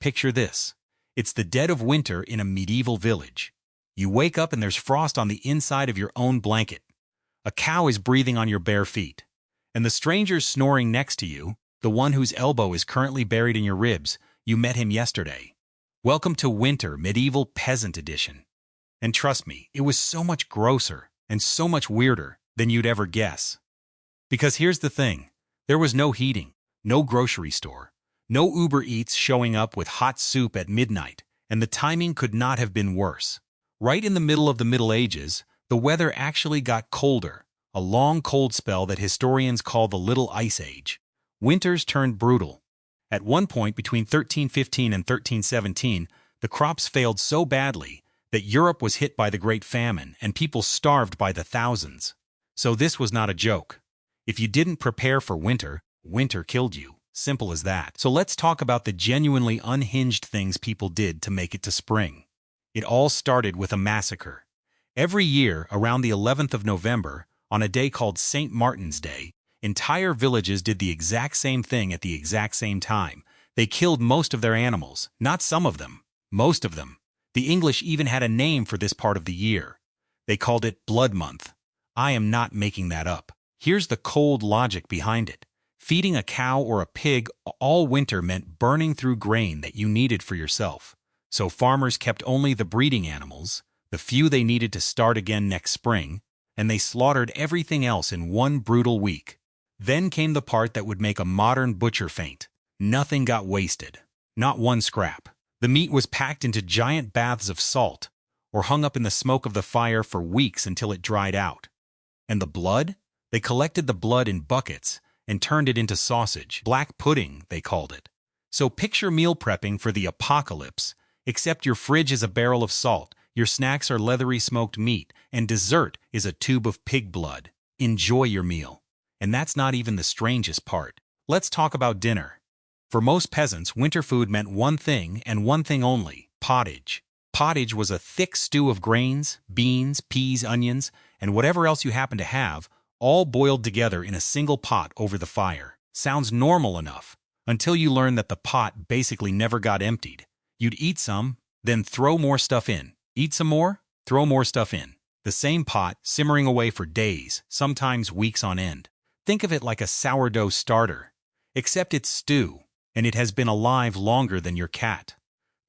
Picture this. It's the dead of winter in a medieval village. You wake up and there's frost on the inside of your own blanket. A cow is breathing on your bare feet. And the stranger's snoring next to you, the one whose elbow is currently buried in your ribs, you met him yesterday. Welcome to Winter, Medieval Peasant Edition. And trust me, it was so much grosser and so much weirder than you'd ever guess. Because here's the thing. There was no heating, no grocery store, no Uber Eats showing up with hot soup at midnight, and the timing could not have been worse. Right in the middle of the Middle Ages, the weather actually got colder, a long cold spell that historians call the Little Ice Age. Winters turned brutal. At one point between 1315 and 1317, the crops failed so badly that Europe was hit by the Great Famine and people starved by the thousands. So this was not a joke. If you didn't prepare for winter, winter killed you. Simple as that. So let's talk about the genuinely unhinged things people did to make it to spring. It all started with a massacre. Every year, around the 11th of November, on a day called St. Martin's Day, entire villages did the exact same thing at the exact same time. They killed most of their animals, not some of them, most of them. The English even had a name for this part of the year. They called it Blood Month. I am not making that up. Here's the cold logic behind it. Feeding a cow or a pig all winter meant burning through grain that you needed for yourself. So farmers kept only the breeding animals, the few they needed to start again next spring, and they slaughtered everything else in one brutal week. Then came the part that would make a modern butcher faint. Nothing got wasted. Not one scrap. The meat was packed into giant baths of salt, or hung up in the smoke of the fire for weeks until it dried out. And the blood? They collected the blood in buckets and turned it into sausage. Black pudding, they called it. So picture meal prepping for the apocalypse, except your fridge is a barrel of salt, your snacks are leathery smoked meat, and dessert is a tube of pig blood. Enjoy your meal. And that's not even the strangest part. Let's talk about dinner. For most peasants, winter food meant one thing and one thing only: pottage. Pottage was a thick stew of grains, beans, peas, onions, and whatever else you happen to have, all boiled together in a single pot over the fire. Sounds normal enough, until you learn that the pot basically never got emptied. You'd eat some, then throw more stuff in. Eat some more, throw more stuff in. The same pot simmering away for days, sometimes weeks on end. Think of it like a sourdough starter, except it's stew, and it has been alive longer than your cat.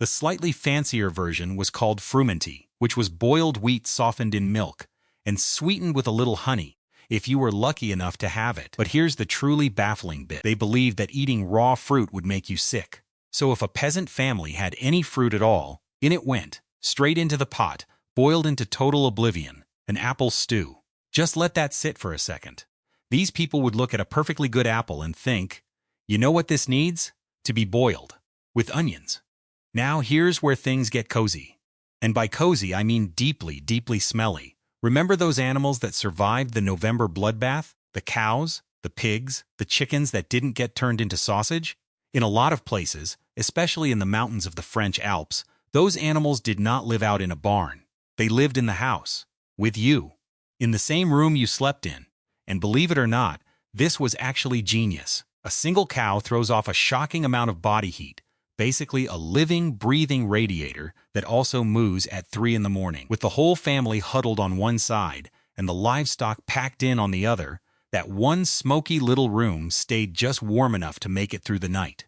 The slightly fancier version was called frumenty, which was boiled wheat softened in milk and sweetened with a little honey, if you were lucky enough to have it. But here's the truly baffling bit. They believed that eating raw fruit would make you sick. So if a peasant family had any fruit at all, in it went, straight into the pot, boiled into total oblivion, an apple stew. Just let that sit for a second. These people would look at a perfectly good apple and think, you know what this needs? To be boiled. With onions. Now here's where things get cozy. And by cozy, I mean deeply, deeply smelly. Remember those animals that survived the November bloodbath? The cows, the pigs, the chickens that didn't get turned into sausage? In a lot of places, especially in the mountains of the French Alps, those animals did not live out in a barn. They lived in the house, with you, in the same room you slept in. And believe it or not, this was actually genius. A single cow throws off a shocking amount of body heat, basically a living, breathing radiator that also moos at 3 in the morning. With the whole family huddled on one side and the livestock packed in on the other, that one smoky little room stayed just warm enough to make it through the night.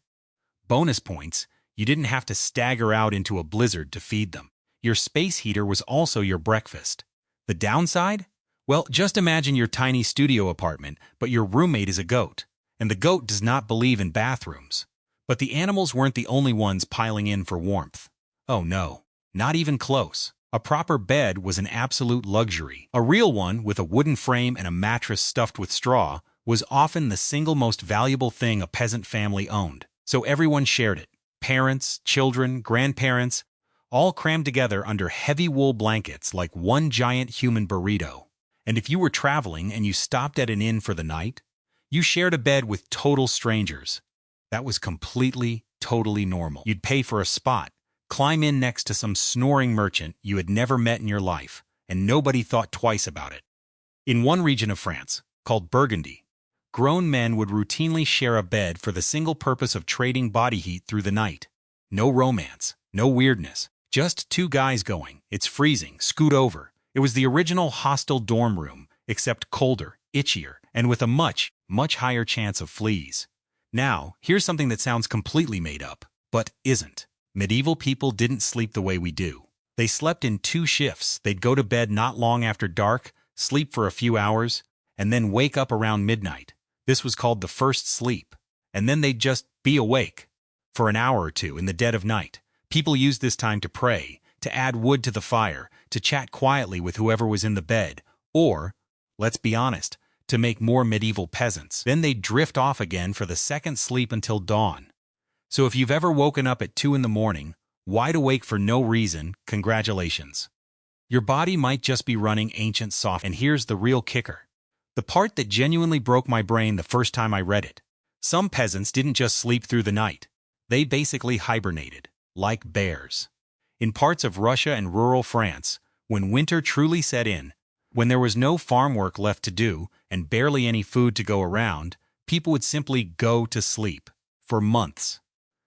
Bonus points, you didn't have to stagger out into a blizzard to feed them. Your space heater was also your breakfast. The downside? Well, just imagine your tiny studio apartment, but your roommate is a goat, and the goat does not believe in bathrooms. But the animals weren't the only ones piling in for warmth. Oh no, not even close. A proper bed was an absolute luxury. A real one, with a wooden frame and a mattress stuffed with straw, was often the single most valuable thing a peasant family owned. So everyone shared it. Parents, children, grandparents, all crammed together under heavy wool blankets like one giant human burrito. And if you were traveling and you stopped at an inn for the night, you shared a bed with total strangers. That was completely, totally normal. You'd pay for a spot, climb in next to some snoring merchant you had never met in your life, and nobody thought twice about it. In one region of France, called Burgundy, grown men would routinely share a bed for the single purpose of trading body heat through the night. No romance, no weirdness. Just two guys going, it's freezing, scoot over. It was the original hostel dorm room, except colder, itchier, and with a much, much higher chance of fleas. Now, here's something that sounds completely made up, but isn't. Medieval people didn't sleep the way we do. They slept in 2 shifts. They'd go to bed not long after dark, sleep for a few hours, and then wake up around midnight. This was called the first sleep. And then they'd just be awake for an hour or two in the dead of night. People used this time to pray, to add wood to the fire, to chat quietly with whoever was in the bed, or, let's be honest, to make more medieval peasants. Then they'd drift off again for the second sleep until dawn. So if you've ever woken up at 2 in the morning, wide awake for no reason, congratulations. Your body might just be running ancient soft. And here's the real kicker. The part that genuinely broke my brain the first time I read it. Some peasants didn't just sleep through the night. They basically hibernated, like bears. In parts of Russia and rural France, when winter truly set in, when there was no farm work left to do and barely any food to go around, people would simply go to sleep for months.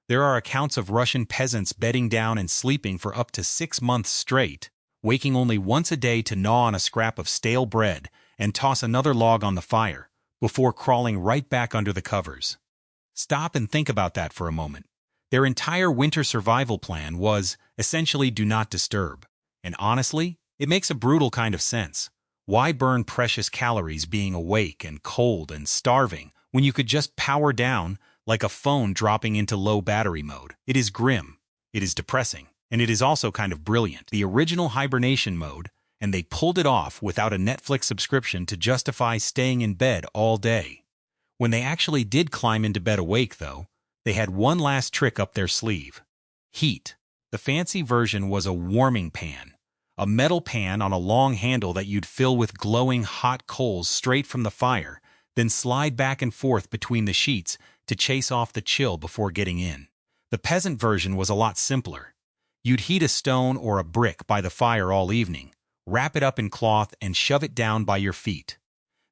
There are accounts of Russian peasants bedding down and sleeping for up to 6 months straight, waking only once a day to gnaw on a scrap of stale bread and toss another log on the fire, before crawling right back under the covers. Stop and think about that for a moment. Their entire winter survival plan was, essentially, do not disturb. And honestly, it makes a brutal kind of sense. Why burn precious calories being awake and cold and starving when you could just power down like a phone dropping into low battery mode? It is grim, it is depressing, and it is also kind of brilliant. The original hibernation mode, and they pulled it off without a Netflix subscription to justify staying in bed all day. When they actually did climb into bed awake, though, they had one last trick up their sleeve. Heat. The fancy version was a warming pan. A metal pan on a long handle that you'd fill with glowing hot coals straight from the fire, then slide back and forth between the sheets to chase off the chill before getting in. The peasant version was a lot simpler. You'd heat a stone or a brick by the fire all evening, wrap it up in cloth, and shove it down by your feet.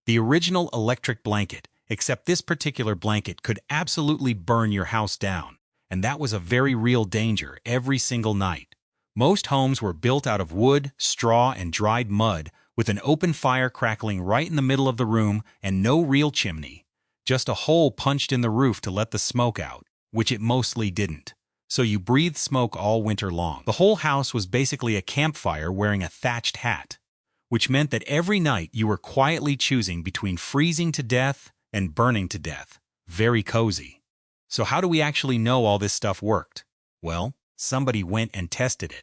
The original electric blanket, except this particular blanket could absolutely burn your house down, and that was a very real danger every single night. Most homes were built out of wood, straw, and dried mud, with an open fire crackling right in the middle of the room and no real chimney. Just a hole punched in the roof to let the smoke out, which it mostly didn't. So you breathed smoke all winter long. The whole house was basically a campfire wearing a thatched hat, which meant that every night you were quietly choosing between freezing to death and burning to death. Very cozy. So how do we actually know all this stuff worked? Well, somebody went and tested it.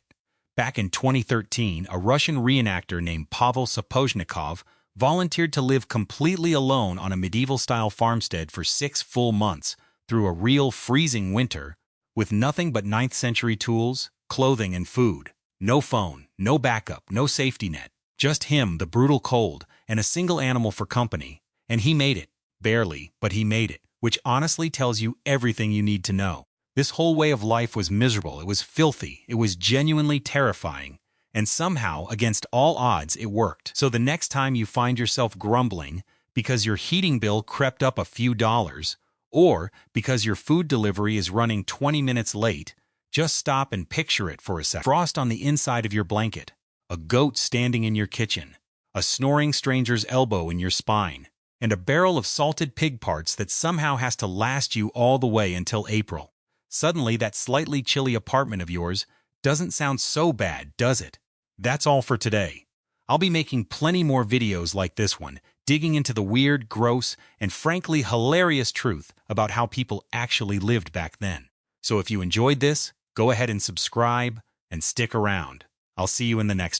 Back in 2013, a Russian reenactor named Pavel Sapochnikov volunteered to live completely alone on a medieval-style farmstead for 6 full months through a real freezing winter, with nothing but 9th century tools, clothing, and food. No phone, no backup, no safety net. Just him, the brutal cold, and a single animal for company. And he made it. Barely, but he made it. Which honestly tells you everything you need to know. This whole way of life was miserable, it was filthy, it was genuinely terrifying. And somehow, against all odds, it worked. So the next time you find yourself grumbling because your heating bill crept up a few dollars, or because your food delivery is running 20 minutes late, just stop and picture it for a second. Frost on the inside of your blanket, a goat standing in your kitchen, a snoring stranger's elbow in your spine, and a barrel of salted pig parts that somehow has to last you all the way until April. Suddenly, that slightly chilly apartment of yours doesn't sound so bad, does it? That's all for today. I'll be making plenty more videos like this one, digging into the weird, gross, and frankly hilarious truth about how people actually lived back then. So if you enjoyed this, go ahead and subscribe and stick around. I'll see you in the next one.